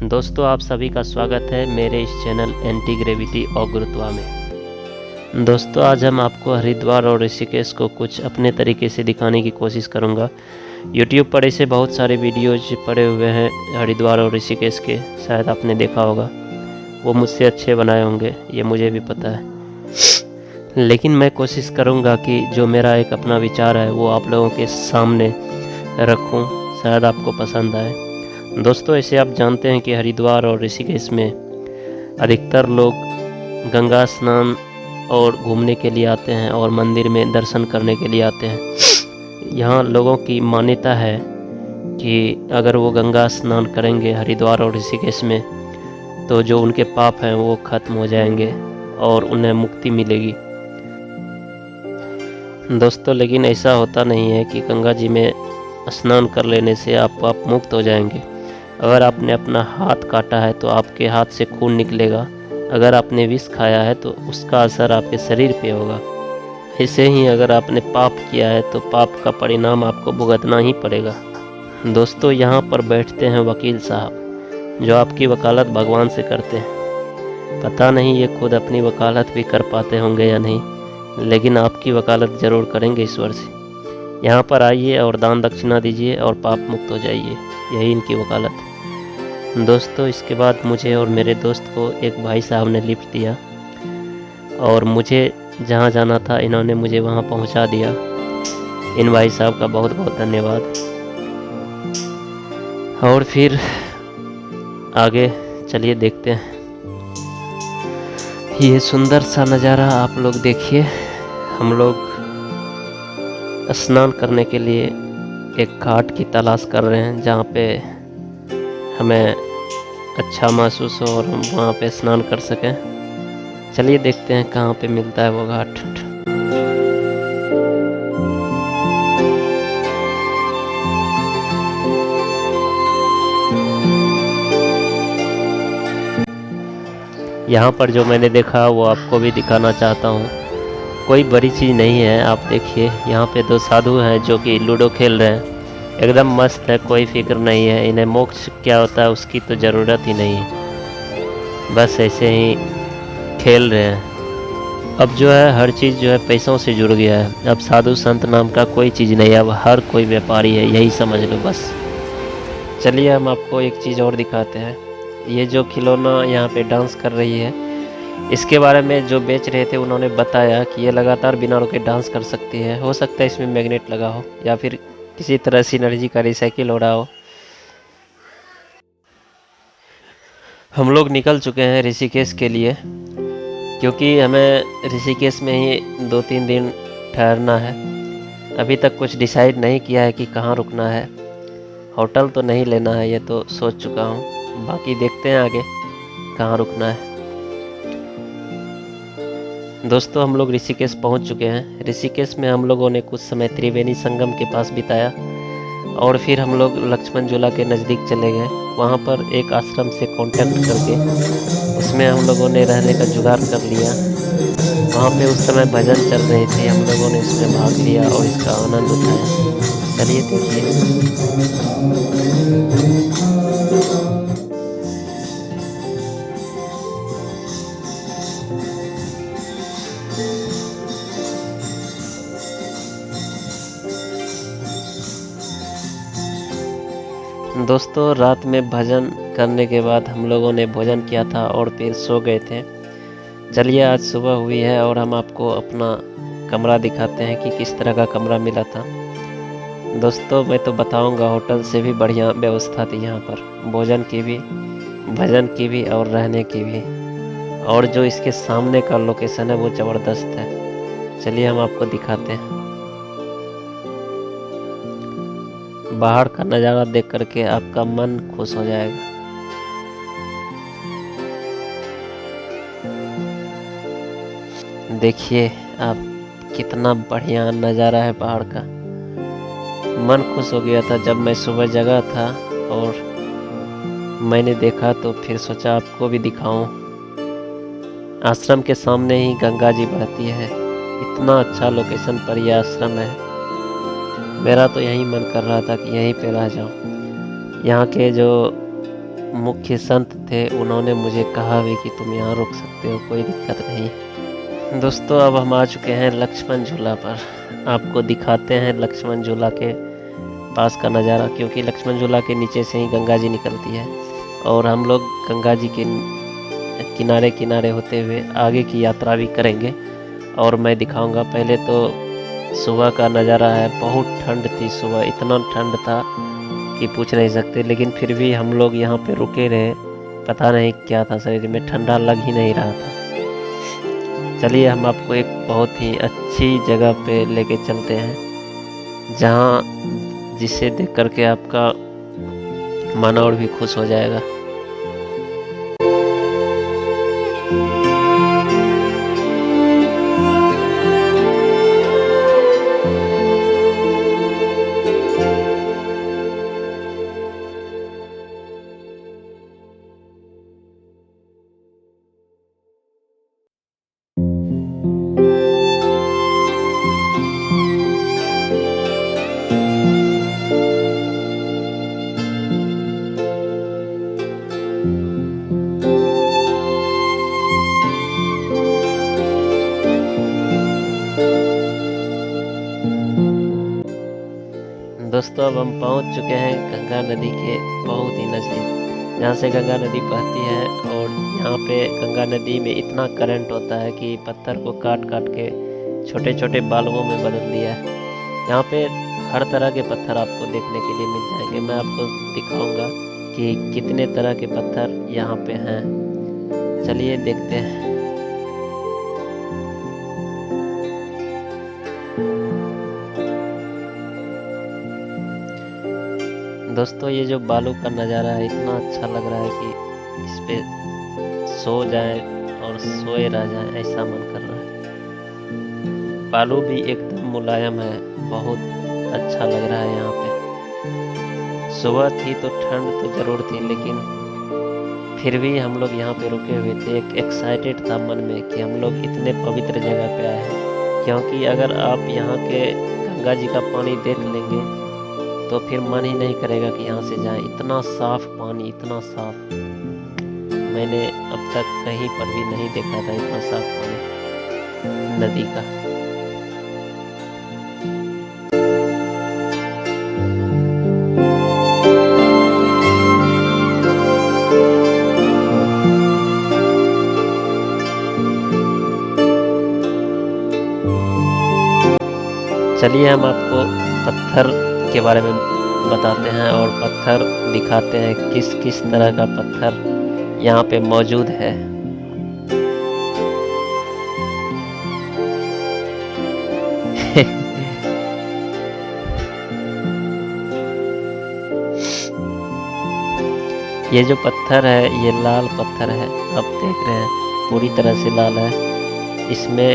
दोस्तों आप सभी का स्वागत है मेरे इस चैनल एंटी ग्रेविटी और गुरुत्वा में। दोस्तों आज हम आपको हरिद्वार और ऋषिकेश को कुछ अपने तरीके से दिखाने की कोशिश करूंगा। YouTube पर ऐसे बहुत सारे वीडियोज पड़े हुए हैं हरिद्वार और ऋषिकेश के, शायद आपने देखा होगा। वो मुझसे अच्छे बनाए होंगे, ये मुझे भी पता है। लेकिन मैं कोशिश करूँगा कि जो मेरा एक अपना विचार है वो आप लोगों के सामने रखूँ, शायद आपको पसंद आए। दोस्तों ऐसे आप जानते हैं कि हरिद्वार और ऋषिकेश में अधिकतर लोग गंगा स्नान और घूमने के लिए आते हैं और मंदिर में दर्शन करने के लिए आते हैं। यहाँ लोगों की मान्यता है कि अगर वो गंगा स्नान करेंगे हरिद्वार और ऋषिकेश में तो जो उनके पाप हैं वो खत्म हो जाएंगे और उन्हें मुक्ति मिलेगी। दोस्तों लेकिन ऐसा होता नहीं है कि गंगा जी में स्नान कर लेने से आप पाप मुक्त हो जाएंगे। अगर आपने अपना हाथ काटा है तो आपके हाथ से खून निकलेगा। अगर आपने विष खाया है तो उसका असर आपके शरीर पे होगा। ऐसे ही अगर आपने पाप किया है तो पाप का परिणाम आपको भुगतना ही पड़ेगा। दोस्तों यहाँ पर बैठते हैं वकील साहब जो आपकी वकालत भगवान से करते हैं। पता नहीं ये खुद अपनी वकालत भी कर पाते होंगे या नहीं, लेकिन आपकी वकालत ज़रूर करेंगे ईश्वर से। यहाँ पर आइए और दान दक्षिणा दीजिए और पाप मुक्त हो जाइए, यही इनकी वकालत है। दोस्तों इसके बाद मुझे और मेरे दोस्त को एक भाई साहब ने लिफ्ट दिया और मुझे जहाँ जाना था इन्होंने मुझे वहाँ पहुँचा दिया। इन भाई साहब का बहुत बहुत धन्यवाद। और फिर आगे चलिए देखते हैं। ये सुंदर सा नज़ारा आप लोग देखिए। हम लोग स्नान करने के लिए एक घाट की तलाश कर रहे हैं जहाँ पे हमें अच्छा महसूस हो और हम वहाँ पे स्नान कर सकें। चलिए देखते हैं कहाँ पे मिलता है वो घाट। यहाँ पर जो मैंने देखा वो आपको भी दिखाना चाहता हूँ। कोई बड़ी चीज़ नहीं है, आप देखिए यहाँ पे दो साधु हैं जो कि लूडो खेल रहे हैं। एकदम मस्त है, कोई फिक्र नहीं है। इन्हें मोक्ष क्या होता है उसकी तो ज़रूरत ही नहीं है, बस ऐसे ही खेल रहे हैं। अब जो है हर चीज़ जो है पैसों से जुड़ गया है। अब साधु संत नाम का कोई चीज़ नहीं है, अब हर कोई व्यापारी है, यही समझ लो बस। चलिए हम आपको एक चीज़ और दिखाते हैं। ये जो खिलौना यहाँ पे डांस कर रही है, इसके बारे में जो बेच रहे थे उन्होंने बताया कि ये लगातार बिना रुके डांस कर सकती है। हो सकता है इसमें मैग्नेट लगा हो या फिर किसी तरह सिनर्जी का रिसाइकिल हो रहा हो। हम लोग निकल चुके हैं ऋषिकेश के लिए, क्योंकि हमें ऋषिकेश में ही 2-3 दिन ठहरना है। अभी तक कुछ डिसाइड नहीं किया है कि कहाँ रुकना है। होटल तो नहीं लेना है, ये तो सोच चुका हूँ। बाकी देखते हैं आगे कहाँ रुकना है। दोस्तों हम लोग ऋषिकेश पहुंच चुके हैं। ऋषिकेश में हम लोगों ने कुछ समय त्रिवेणी संगम के पास बिताया और फिर हम लोग लक्ष्मण झूला के नज़दीक चले गए। वहां पर एक आश्रम से कांटेक्ट करके उसमें हम लोगों ने रहने का जुगाड़ कर लिया। वहां पे उस समय भजन चल रहे थे, हम लोगों ने उसमें भाग लिया और इसका आनंद उठाया। चलिए देखिए। दोस्तों रात में भजन करने के बाद हम लोगों ने भोजन किया था और फिर सो गए थे। चलिए आज सुबह हुई है और हम आपको अपना कमरा दिखाते हैं कि किस तरह का कमरा मिला था। दोस्तों मैं तो बताऊंगा होटल से भी बढ़िया व्यवस्था थी यहाँ पर, भोजन की भी, भजन की भी और रहने की भी। और जो इसके सामने का लोकेशन है वो ज़बरदस्त है। चलिए हम आपको दिखाते हैं। बाहर का नज़ारा देख करके आपका मन खुश हो जाएगा। देखिए आप, कितना बढ़िया नज़ारा है पहाड़ का। मन खुश हो गया था जब मैं सुबह जगा था और मैंने देखा तो फिर सोचा आपको भी दिखाऊं। आश्रम के सामने ही गंगा जी बहती है। इतना अच्छा लोकेशन पर यह आश्रम है। मेरा तो यही मन कर रहा था कि यहीं पे रह जाऊं। यहाँ के जो मुख्य संत थे, उन्होंने मुझे कहा भी कि तुम यहाँ रुक सकते हो, कोई दिक्कत नहीं। दोस्तों अब हम आ चुके हैं लक्ष्मण झूला पर। आपको दिखाते हैं लक्ष्मण झूला के पास का नज़ारा, क्योंकि लक्ष्मण झूला के नीचे से ही गंगा जी निकलती है और हम लोग गंगा जी के किनारे किनारे होते हुए आगे की यात्रा भी करेंगे और मैं दिखाऊंगा। पहले तो सुबह का नज़ारा है, बहुत ठंड थी सुबह, इतना ठंड था कि पूछ नहीं सकते, लेकिन फिर भी हम लोग यहाँ पे रुके रहे। पता नहीं क्या था, शरीर में ठंडा लग ही नहीं रहा था। चलिए हम आपको एक बहुत ही अच्छी जगह पे लेके चलते हैं, जहाँ जिसे देख करके आपका मन और भी खुश हो जाएगा। दोस्तों अब हम पहुंच चुके हैं गंगा नदी के बहुत ही नज़दीक, जहाँ से गंगा नदी बहती है। और यहाँ पे गंगा नदी में इतना करंट होता है कि पत्थर को काट काट के छोटे छोटे बालुओं में बदल दिया है। यहाँ पे हर तरह के पत्थर आपको देखने के लिए मिल जाएंगे। मैं आपको दिखाऊंगा कि कितने तरह के पत्थर यहाँ पे हैं। चलिए देखते हैं। दोस्तों ये जो बालू का नज़ारा है इतना अच्छा लग रहा है कि इस पे सो जाए और सोए रह जाए, ऐसा मन कर रहा है। बालू भी एकदम मुलायम है, बहुत अच्छा लग रहा है यहाँ पे। सुबह थी तो ठंड तो ज़रूर थी, लेकिन फिर भी हम लोग यहाँ पे रुके हुए थे। एक एक्साइटेड था मन में कि हम लोग इतने पवित्र जगह पे आए हैं, क्योंकि अगर आप यहाँ के गंगा जी का पानी देख लेंगे तो फिर मन ही नहीं करेगा कि यहाँ से जाएं। इतना साफ पानी, इतना साफ, मैंने अब तक कहीं पर भी नहीं देखा था इतना साफ पानी नदी का। चलिए हम आपको पत्थर के बारे में बताते हैं और पत्थर दिखाते हैं किस किस तरह का पत्थर यहाँ पे मौजूद है। ये जो पत्थर है ये लाल पत्थर है, आप देख रहे हैं पूरी तरह से लाल है। इसमें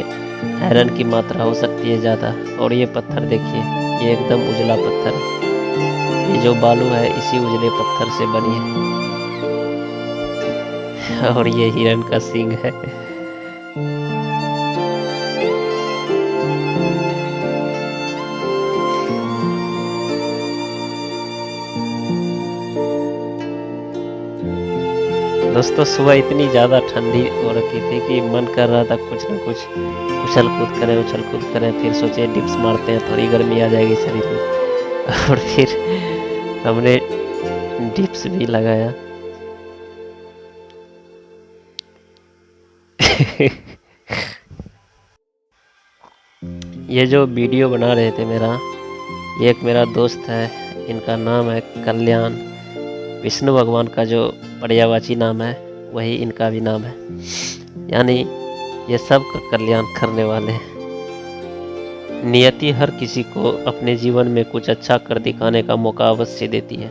आयरन की मात्रा हो सकती है ज़्यादा। और ये पत्थर देखिए, ये एकदम उजला पत्थर है। ये जो बालू है इसी उजले पत्थर से बनी है। और ये हिरण का सींग है। दोस्तों सुबह इतनी ज़्यादा ठंडी हो रखी थी कि मन कर रहा था कुछ ना कुछ उछल कूद करें। फिर सोचे डिप्स मारते हैं, थोड़ी गर्मी आ जाएगी शरीर में। और फिर हमने डिप्स भी लगाया। ये जो वीडियो बना रहे थे ये एक मेरा दोस्त है, इनका नाम है कल्याण। विष्णु भगवान का जो पर्यायवाची नाम है वही इनका भी नाम है, यानी ये सब का कल्याण करने वाले हैं। नियति हर किसी को अपने जीवन में कुछ अच्छा कर दिखाने का मौका अवश्य देती है।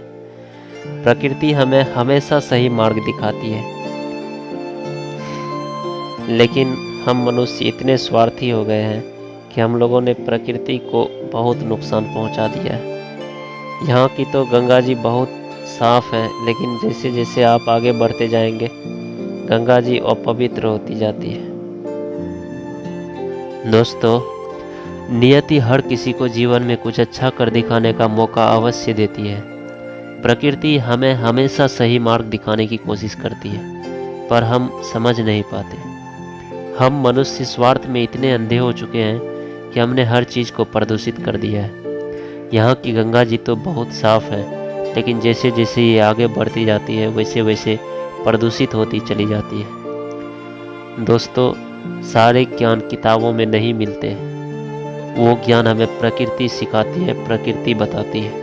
प्रकृति हमें हमेशा सही मार्ग दिखाती है, लेकिन हम मनुष्य इतने स्वार्थी हो गए हैं कि हम लोगों ने प्रकृति को बहुत नुकसान पहुंचा दिया है। यहाँ की तो गंगा जी बहुत साफ है, लेकिन जैसे जैसे आप आगे बढ़ते जाएंगे गंगा जी अपवित्र होती जाती है। दोस्तों नियति हर किसी को जीवन में कुछ अच्छा कर दिखाने का मौका अवश्य देती है। प्रकृति हमें हमेशा सही मार्ग दिखाने की कोशिश करती है, पर हम समझ नहीं पाते। हम मनुष्य स्वार्थ में इतने अंधे हो चुके हैं कि हमने हर चीज़ को प्रदूषित कर दिया है। यहाँ की गंगा जी तो बहुत साफ है, लेकिन जैसे जैसे ये आगे बढ़ती जाती है वैसे वैसे प्रदूषित होती चली जाती है। दोस्तों, सारे ज्ञान किताबों में नहीं मिलते। वो ज्ञान हमें प्रकृति सिखाती है, प्रकृति बताती है,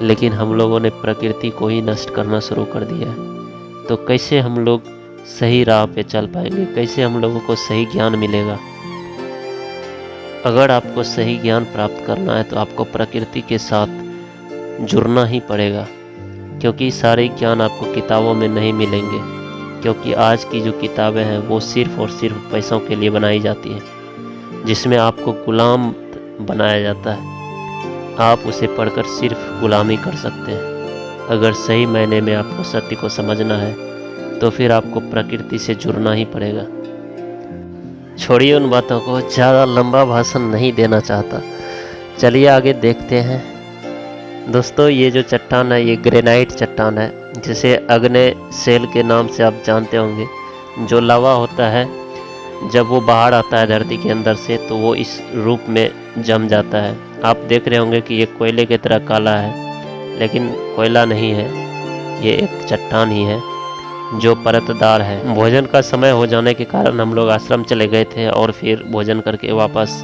लेकिन हम लोगों ने प्रकृति को ही नष्ट करना शुरू कर दिया है। तो कैसे हम लोग सही राह पे चल पाएंगे? कैसे हम लोगों को सही ज्ञान मिलेगा? अगर आपको सही ज्ञान प्राप्त करना है तो आपको प्रकृति के साथ जुड़ना ही पड़ेगा, क्योंकि सारे ज्ञान आपको किताबों में नहीं मिलेंगे। क्योंकि आज की जो किताबें हैं वो सिर्फ़ और सिर्फ पैसों के लिए बनाई जाती हैं, जिसमें आपको गुलाम बनाया जाता है। आप उसे पढ़कर सिर्फ गुलामी कर सकते हैं। अगर सही मायने में आपको सत्य को समझना है तो फिर आपको प्रकृति से जुड़ना ही पड़ेगा। छोड़िए उन बातों को, ज़्यादा लंबा भाषण नहीं देना चाहता। चलिए आगे देखते हैं। दोस्तों, ये जो चट्टान है ये ग्रेनाइट चट्टान है, जिसे अग्नि सेल के नाम से आप जानते होंगे। जो लावा होता है जब वो बाहर आता है धरती के अंदर से तो वो इस रूप में जम जाता है। आप देख रहे होंगे कि ये कोयले की तरह काला है, लेकिन कोयला नहीं है, ये एक चट्टान ही है जो परतदार है। भोजन का समय हो जाने के कारण हम लोग आश्रम चले गए थे और फिर भोजन करके वापस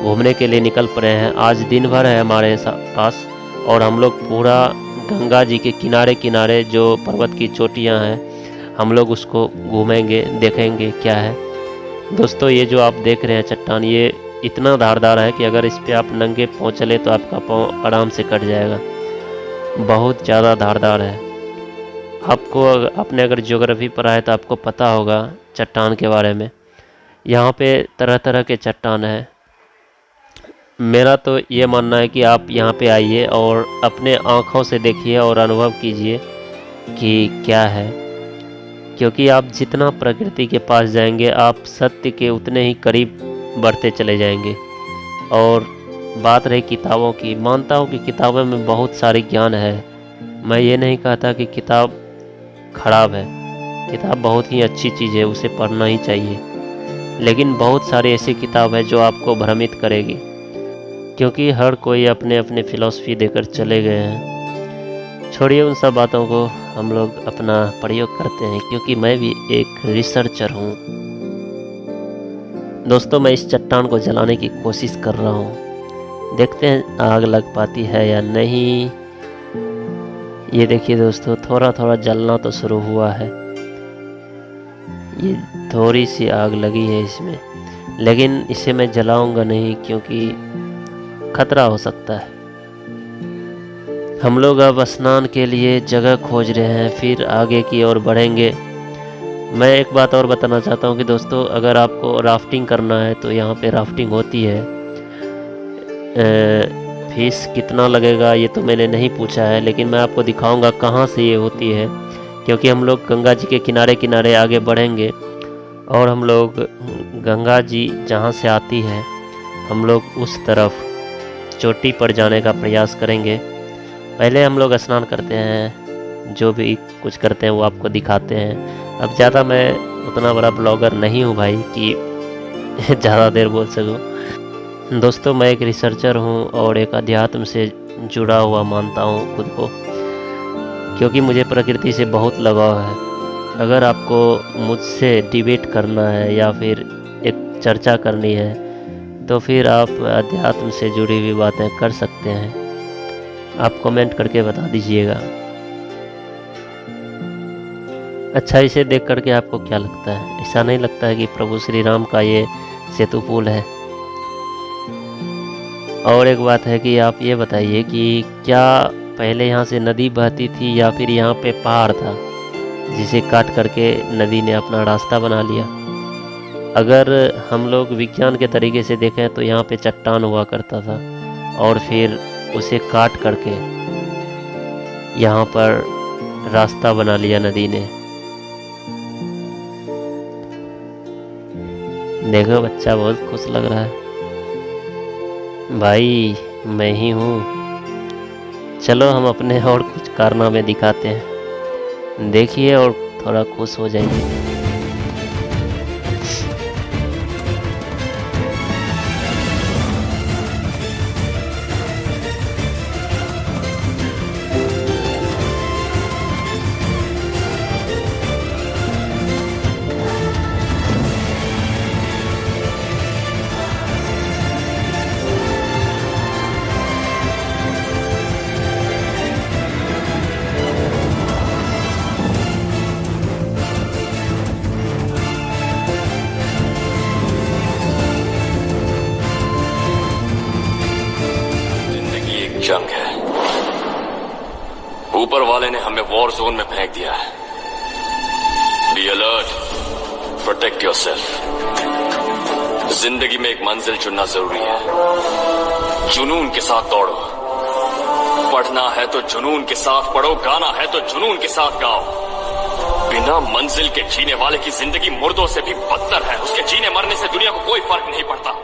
घूमने के लिए निकल पड़े हैं। आज दिन भर है हमारे पास और हम लोग पूरा गंगा जी के किनारे किनारे जो पर्वत की चोटियां हैं हम लोग उसको घूमेंगे, देखेंगे क्या है। दोस्तों, ये जो आप देख रहे हैं चट्टान, ये इतना धारदार है कि अगर इस पे आप नंगे पाँव चले तो आपका पाँव आराम से कट जाएगा। बहुत ज़्यादा धारदार है। आपको आपने अगर ज्योग्राफी पढ़ा है तो आपको पता होगा चट्टान के बारे में। यहाँ पे तरह तरह के चट्टान हैं। मेरा तो ये मानना है कि आप यहाँ पे आइए और अपने आँखों से देखिए और अनुभव कीजिए कि क्या है, क्योंकि आप जितना प्रकृति के पास जाएंगे आप सत्य के उतने ही करीब बढ़ते चले जाएंगे। और बात रही किताबों की, मानता हूँ कि किताबों में बहुत सारे ज्ञान है। मैं ये नहीं कहता कि किताब खराब है, किताब बहुत ही अच्छी चीज़ है, उसे पढ़ना ही चाहिए। लेकिन बहुत सारी ऐसी किताब है जो आपको भ्रमित करेगी, क्योंकि हर कोई अपने अपने फ़िलॉसफी देकर चले गए हैं। छोड़िए उन सब बातों को, हम लोग अपना प्रयोग करते हैं, क्योंकि मैं भी एक रिसर्चर हूँ। दोस्तों, मैं इस चट्टान को जलाने की कोशिश कर रहा हूँ, देखते हैं आग लग पाती है या नहीं। ये देखिए दोस्तों, थोड़ा थोड़ा जलना तो शुरू हुआ है। ये थोड़ी सी आग लगी है इसमें, लेकिन इसे मैं जलाऊंगा नहीं क्योंकि खतरा हो सकता है। हम लोग अब स्नान के लिए जगह खोज रहे हैं, फिर आगे की ओर बढ़ेंगे। मैं एक बात और बताना चाहता हूँ कि दोस्तों, अगर आपको राफ्टिंग करना है तो यहाँ पे राफ्टिंग होती है। फीस कितना लगेगा ये तो मैंने नहीं पूछा है, लेकिन मैं आपको दिखाऊंगा कहाँ से ये होती है, क्योंकि हम लोग गंगा जी के किनारे किनारे आगे बढ़ेंगे और हम लोग गंगा जी जहाँ से आती है हम लोग उस तरफ चोटी पर जाने का प्रयास करेंगे। पहले हम लोग स्नान करते हैं, जो भी कुछ करते हैं वो आपको दिखाते हैं। अब ज़्यादा मैं उतना बड़ा ब्लॉगर नहीं हूँ भाई कि ज़्यादा देर बोल सकूँ। दोस्तों, मैं एक रिसर्चर हूँ और एक अध्यात्म से जुड़ा हुआ मानता हूँ खुद को, क्योंकि मुझे प्रकृति से बहुत लगाव है। अगर आपको मुझसे डिबेट करना है या फिर एक चर्चा करनी है तो फिर आप अध्यात्म से जुड़ी हुई बातें कर सकते हैं। आप कमेंट करके बता दीजिएगा। अच्छा, इसे देख करके आपको क्या लगता है? ऐसा नहीं लगता है कि प्रभु श्री राम का ये सेतु पुल है? और एक बात है कि आप ये बताइए कि क्या पहले यहाँ से नदी बहती थी या फिर यहाँ पे पहाड़ था जिसे काट करके नदी ने अपना रास्ता बना लिया? अगर हम लोग विज्ञान के तरीके से देखें तो यहाँ पे चट्टान हुआ करता था और फिर उसे काट करके यहाँ पर रास्ता बना लिया नदी ने। देखो, बच्चा बहुत खुश लग रहा है। भाई मैं ही हूँ। चलो हम अपने और कुछ कारनामे दिखाते हैं, देखिए और थोड़ा खुश हो जाइए। जंग है, ऊपर वाले ने हमें वॉर जोन में फेंक दिया है। Be alert, protect yourself. जिंदगी में एक मंजिल चुनना जरूरी है। जुनून के साथ दौड़ो। पढ़ना है तो जुनून के साथ पढ़ो, गाना है तो जुनून के साथ गाओ। बिना मंजिल के जीने वाले की जिंदगी मुर्दों से भी बदतर है। उसके जीने मरने से दुनिया को कोई फर्क नहीं पड़ता।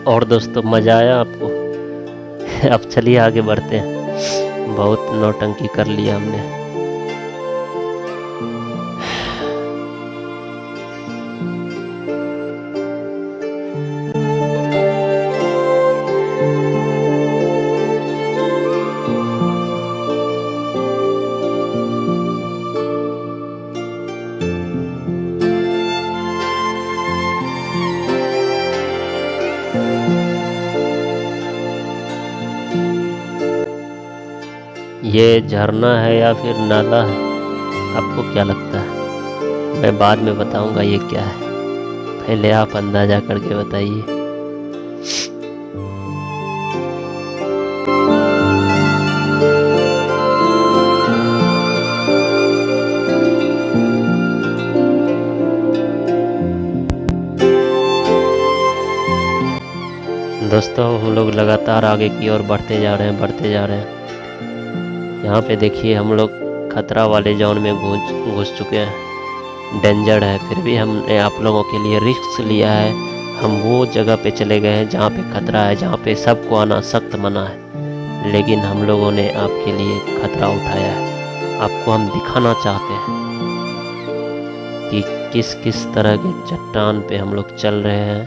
और दोस्तों, मज़ा आया आपको? अब चलिए आगे बढ़ते हैं, बहुत नौटंकी कर लिया हमने। ये झरना है या फिर नाला है, आपको क्या लगता है? मैं बाद में बताऊंगा ये क्या है, पहले आप अंदाजा करके बताइए। दोस्तों, हम लोग लगातार आगे की ओर बढ़ते जा रहे हैं। यहाँ पे देखिए, हम लोग खतरा वाले जोन में घुस चुके हैं। डेंजर है, फिर भी हमने आप लोगों के लिए रिस्क लिया है। हम वो जगह पे चले गए हैं जहाँ पे खतरा है, जहाँ पे सबको आना सख्त मना है, लेकिन हम लोगों ने आपके लिए खतरा उठाया है। आपको हम दिखाना चाहते हैं कि किस किस तरह के चट्टान पे हम लोग चल रहे हैं।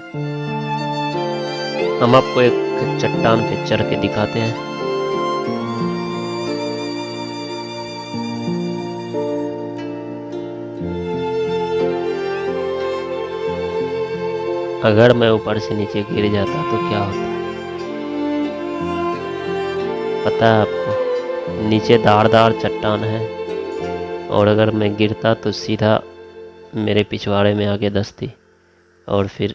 हम आपको एक चट्टान पे चढ़ के दिखाते हैं। अगर मैं ऊपर से नीचे गिर जाता तो क्या होता, पता है आपको? नीचे धारदार चट्टान है, और अगर मैं गिरता तो सीधा मेरे पिछवाड़े में आके दस्ती, और फिर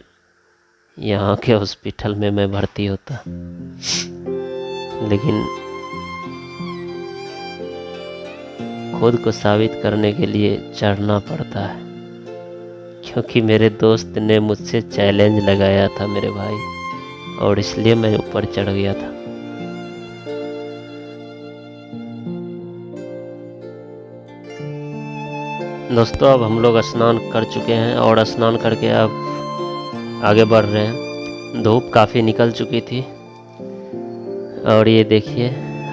यहाँ के हॉस्पिटल में मैं भर्ती होता। लेकिन खुद को साबित करने के लिए चढ़ना पड़ता है, क्योंकि मेरे दोस्त ने मुझसे चैलेंज लगाया था मेरे भाई, और इसलिए मैं ऊपर चढ़ गया था। दोस्तों, अब हम लोग स्नान कर चुके हैं, और स्नान करके अब आगे बढ़ रहे हैं। धूप काफ़ी निकल चुकी थी, और ये देखिए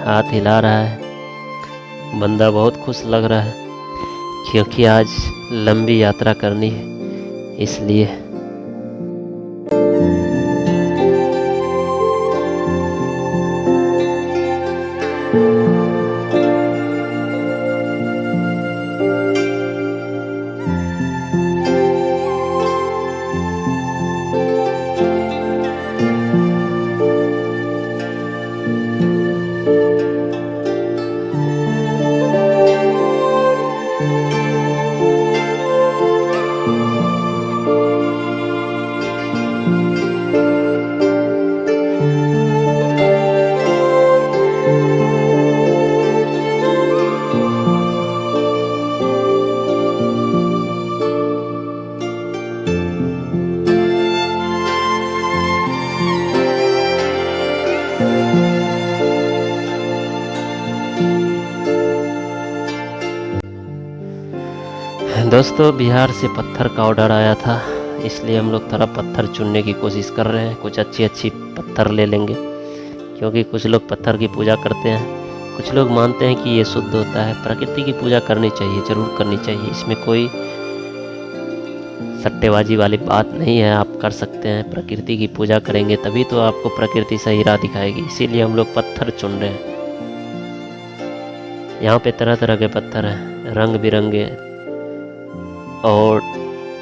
हाथ हिला रहा है। बंदा बहुत खुश लग रहा है, क्योंकि आज लंबी यात्रा करनी है, इसलिए। दोस्तों, बिहार से पत्थर का ऑर्डर आया था, इसलिए हम लोग थोड़ा पत्थर चुनने की कोशिश कर रहे हैं। कुछ अच्छी पत्थर ले लेंगे, क्योंकि कुछ लोग पत्थर की पूजा करते हैं। कुछ लोग मानते हैं कि ये शुद्ध होता है। प्रकृति की पूजा करनी चाहिए, ज़रूर करनी चाहिए, इसमें कोई सट्टेबाजी वाली बात नहीं है। आप कर सकते हैं, प्रकृति की पूजा करेंगे तभी तो आपको प्रकृति सही राह दिखाएगी। इसीलिए हम लोग पत्थर चुन रहे हैं। यहाँ पे तरह तरह के पत्थर हैं, रंग बिरंगे। और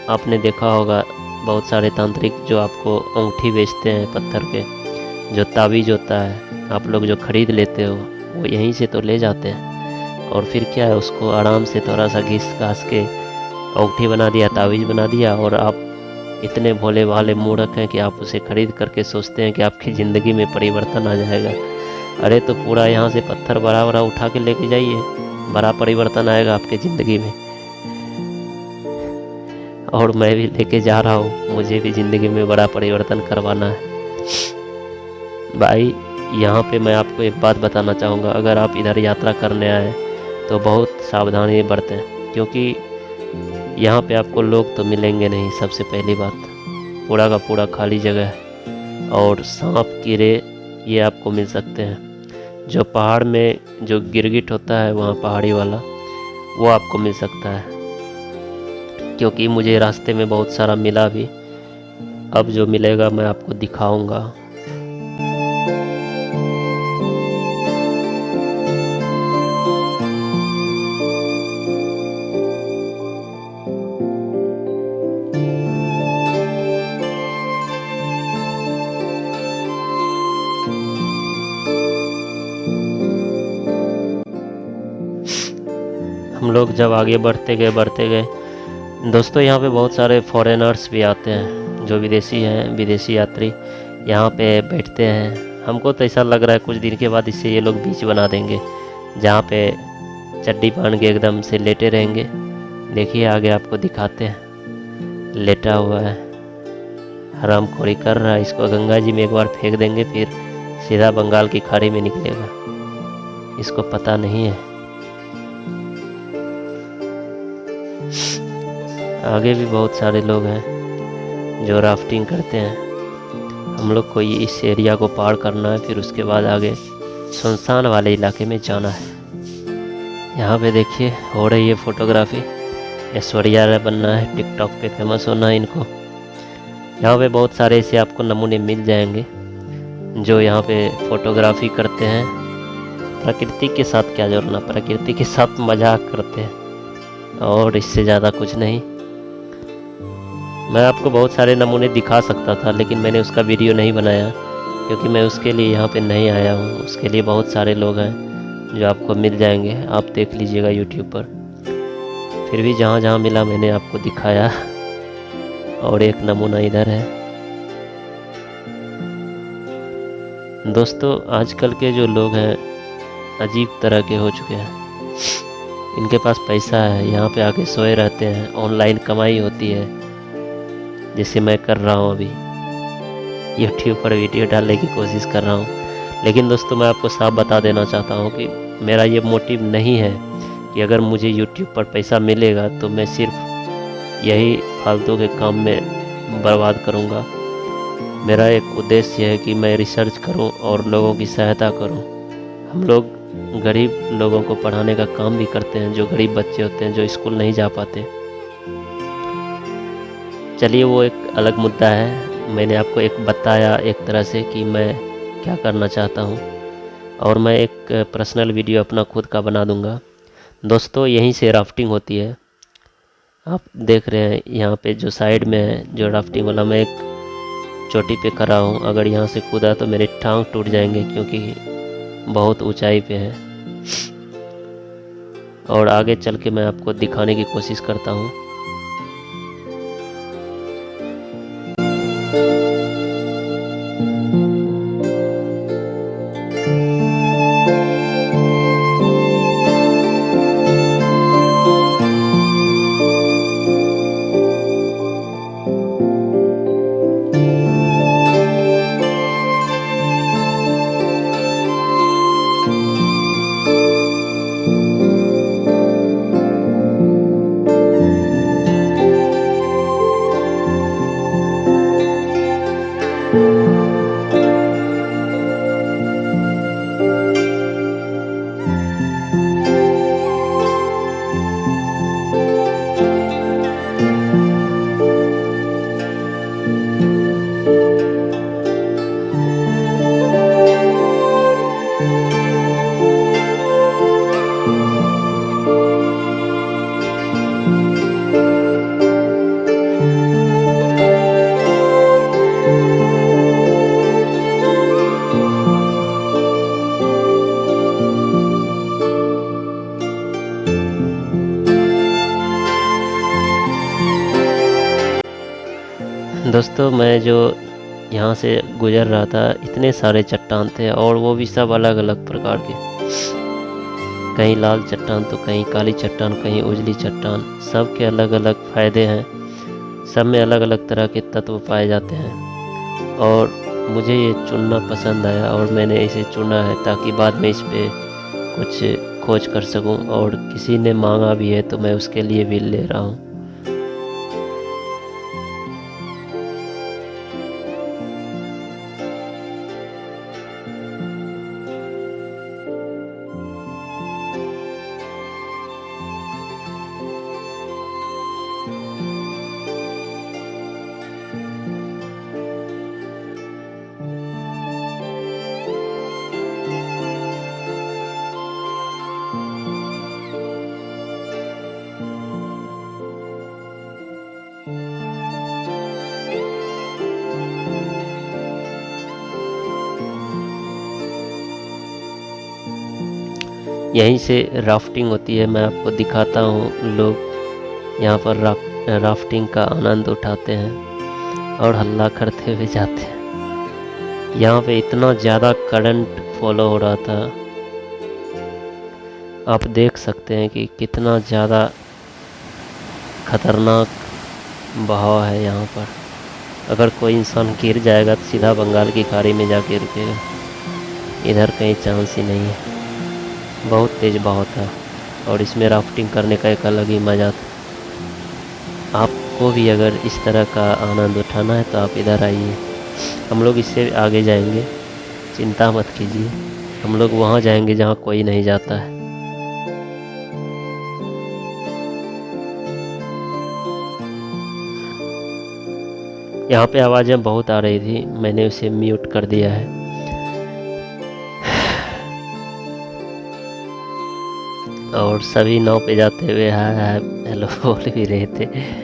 आपने देखा होगा बहुत सारे तांत्रिक जो आपको अंगूठी बेचते हैं पत्थर के, जो ताबीज़ होता है, आप लोग जो ख़रीद लेते हो वो यहीं से तो ले जाते हैं। और फिर क्या है, उसको आराम से थोड़ा सा घिस घास के अंगूठी बना दिया, ताबीज़ बना दिया। और आप इतने भोले भाले मूर्ख हैं कि आप उसे ख़रीद करके सोचते हैं कि आपकी ज़िंदगी में परिवर्तन आ जाएगा। अरे तो पूरा यहाँ से पत्थर बड़ा बड़ा उठा के लेके जाइए, बड़ा परिवर्तन आएगा आपके ज़िंदगी में। और मैं भी लेके जा रहा हूँ, मुझे भी ज़िंदगी में बड़ा परिवर्तन करवाना है भाई। यहाँ पे मैं आपको एक बात बताना चाहूँगा, अगर आप इधर यात्रा करने आए तो बहुत सावधानी बरतें, क्योंकि यहाँ पे आपको लोग तो मिलेंगे नहीं। सबसे पहली बात, पूरा का पूरा खाली जगह है। और सांप कीड़े ये आपको मिल सकते हैं। जो पहाड़ में जो गिरगिट होता है वहाँ पहाड़ी वाला, वो आपको मिल सकता है, क्योंकि मुझे रास्ते में बहुत सारा मिला भी। अब जो मिलेगा मैं आपको दिखाऊंगा। हम लोग जब आगे बढ़ते गए दोस्तों, यहाँ पे बहुत सारे फॉरेनर्स भी आते हैं, जो विदेशी हैं, विदेशी यात्री यहाँ पे बैठते हैं। हमको तो ऐसा लग रहा है कुछ दिन के बाद इससे ये लोग बीच बना देंगे, जहाँ पे चड्डी पहन के एकदम से लेटे रहेंगे। देखिए आगे आपको दिखाते हैं, लेटा हुआ है, हरामखोरी कर रहा है। इसको गंगा जी में एक बार फेंक देंगे, फिर सीधा बंगाल की खाड़ी में निकलेगा, इसको पता नहीं है। आगे भी बहुत सारे लोग हैं जो राफ्टिंग करते हैं। हम लोग को इस एरिया को पार करना है, फिर उसके बाद आगे सुनसान वाले इलाके में जाना है। यहाँ पे देखिए हो रही है फोटोग्राफी। ऐश्वर्या बनना है, टिकटॉक पे फेमस होना है इनको। यहाँ पे बहुत सारे ऐसे आपको नमूने मिल जाएंगे जो यहाँ पे फोटोग्राफी करते हैं। प्रकृति के साथ क्या जोड़ना, प्रकृति के साथ मजाक करते हैं, और इससे ज़्यादा कुछ नहीं। मैं आपको बहुत सारे नमूने दिखा सकता था, लेकिन मैंने उसका वीडियो नहीं बनाया, क्योंकि मैं उसके लिए यहाँ पे नहीं आया हूँ। उसके लिए बहुत सारे लोग हैं जो आपको मिल जाएंगे, आप देख लीजिएगा यूट्यूब पर। फिर भी जहाँ जहाँ मिला मैंने आपको दिखाया। और एक नमूना इधर है। दोस्तों आजकल के जो लोग हैं अजीब तरह के हो चुके हैं। इनके पास पैसा है, यहाँ पे आके सोए रहते हैं, ऑनलाइन कमाई होती है, जैसे मैं कर रहा हूँ अभी यूट्यूब पर वीडियो डालने की कोशिश कर रहा हूँ। लेकिन दोस्तों मैं आपको साफ बता देना चाहता हूँ कि मेरा ये मोटिव नहीं है कि अगर मुझे यूट्यूब पर पैसा मिलेगा तो मैं सिर्फ यही फालतू के काम में बर्बाद करूँगा। मेरा एक उद्देश्य है कि मैं रिसर्च करूँ और लोगों की सहायता करूँ। हम लोग गरीब लोगों को पढ़ाने का काम भी करते हैं, जो गरीब बच्चे होते हैं जो स्कूल नहीं जा पाते। चलिए वो एक अलग मुद्दा है। मैंने आपको एक बताया एक तरह से कि मैं क्या करना चाहता हूँ, और मैं एक पर्सनल वीडियो अपना खुद का बना दूँगा। दोस्तों यहीं से राफ्टिंग होती है, आप देख रहे हैं यहाँ पे जो साइड में है जो राफ्टिंग वाला। मैं एक चोटी पे खड़ा हूँ, अगर यहाँ से कूदा तो मेरे टांग टूट जाएंगे, क्योंकि बहुत ऊंचाई पे है। और आगे चल के मैं आपको दिखाने की कोशिश करता हूँ। दोस्तों मैं जो यहाँ से गुज़र रहा था, इतने सारे चट्टान थे और वो भी सब अलग अलग प्रकार के, कहीं लाल चट्टान तो कहीं काली चट्टान, कहीं उजली चट्टान। सब के अलग अलग फ़ायदे हैं, सब में अलग अलग तरह के तत्व पाए जाते हैं और मुझे ये चुनना पसंद आया और मैंने इसे चुना है ताकि बाद में इस पे कुछ खोज कर सकूं, और किसी ने मांगा भी है तो मैं उसके लिए भी ले रहा हूं। यहीं से राफ्टिंग होती है, मैं आपको दिखाता हूँ। लोग यहाँ पर राफ्टिंग का आनंद उठाते हैं और हल्ला करते हुए जाते हैं। यहाँ पे इतना ज़्यादा करंट फॉलो हो रहा था, आप देख सकते हैं कि कितना ज़्यादा खतरनाक बहाव है यहाँ पर। अगर कोई इंसान गिर जाएगा तो सीधा बंगाल की खाड़ी में जाके रुकेगा, इधर कहीं चांस ही नहीं है। बहुत तेज़ बहाव था और इसमें राफ्टिंग करने का एक अलग ही मज़ा था। आपको भी अगर इस तरह का आनंद उठाना है तो आप इधर आइए। हम लोग इससे आगे जाएंगे, चिंता मत कीजिए। हम लोग वहाँ जाएंगे जहाँ कोई नहीं जाता है। यहाँ पे आवाज़ें बहुत आ रही थी, मैंने उसे म्यूट कर दिया है। और सभी नाव पे जाते हुए हाय हाय हेलो बोल भी रहे थे।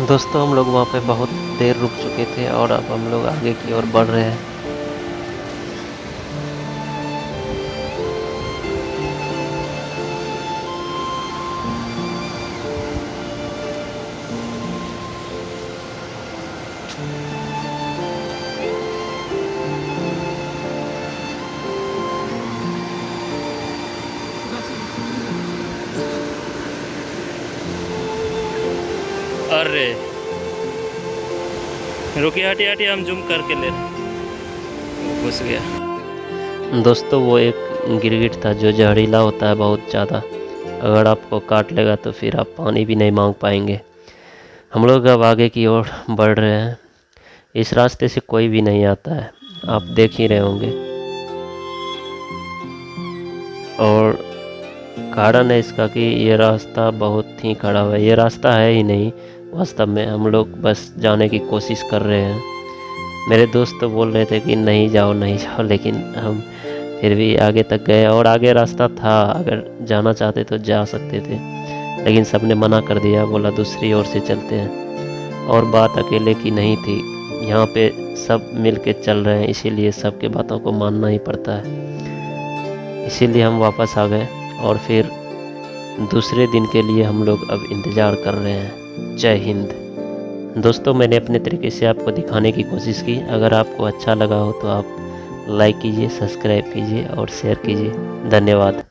दोस्तों हम लोग वहाँ पे बहुत देर रुक चुके थे और अब हम लोग आगे की ओर बढ़ रहे हैं। अरे रुकिए, हटिए हटिए, हम जूम करके ले रहे। घुस गया। दोस्तों वो एक गिरगिट था जो जहरीला होता है बहुत ज़्यादा, अगर आपको काट लेगा तो फिर आप पानी भी नहीं मांग पाएंगे। हम लोग अब आगे की ओर बढ़ रहे हैं। इस रास्ते से कोई भी नहीं आता है, आप देख ही रहे होंगे। और कारण है इसका कि ये रास्ता बहुत ही खराब है। ये रास्ता है ही नहीं वास्तव में, हम लोग बस जाने की कोशिश कर रहे हैं। मेरे दोस्त तो बोल रहे थे कि नहीं जाओ नहीं जाओ, लेकिन हम फिर भी आगे तक गए और आगे रास्ता था, अगर जाना चाहते तो जा सकते थे, लेकिन सबने मना कर दिया, बोला दूसरी ओर से चलते हैं। और बात अकेले की नहीं थी, यहाँ पे सब मिल के चल रहे हैं, इसीलिए सबके बातों को मानना ही पड़ता है। इसीलिए हम वापस आ गए और फिर दूसरे दिन के लिए हम लोग अब इंतज़ार कर रहे हैं। जय हिंद। दोस्तों, मैंने अपने तरीके से आपको दिखाने की कोशिश की। अगर आपको अच्छा लगा हो तो आप लाइक कीजिए, सब्सक्राइब कीजिए और शेयर कीजिए। धन्यवाद।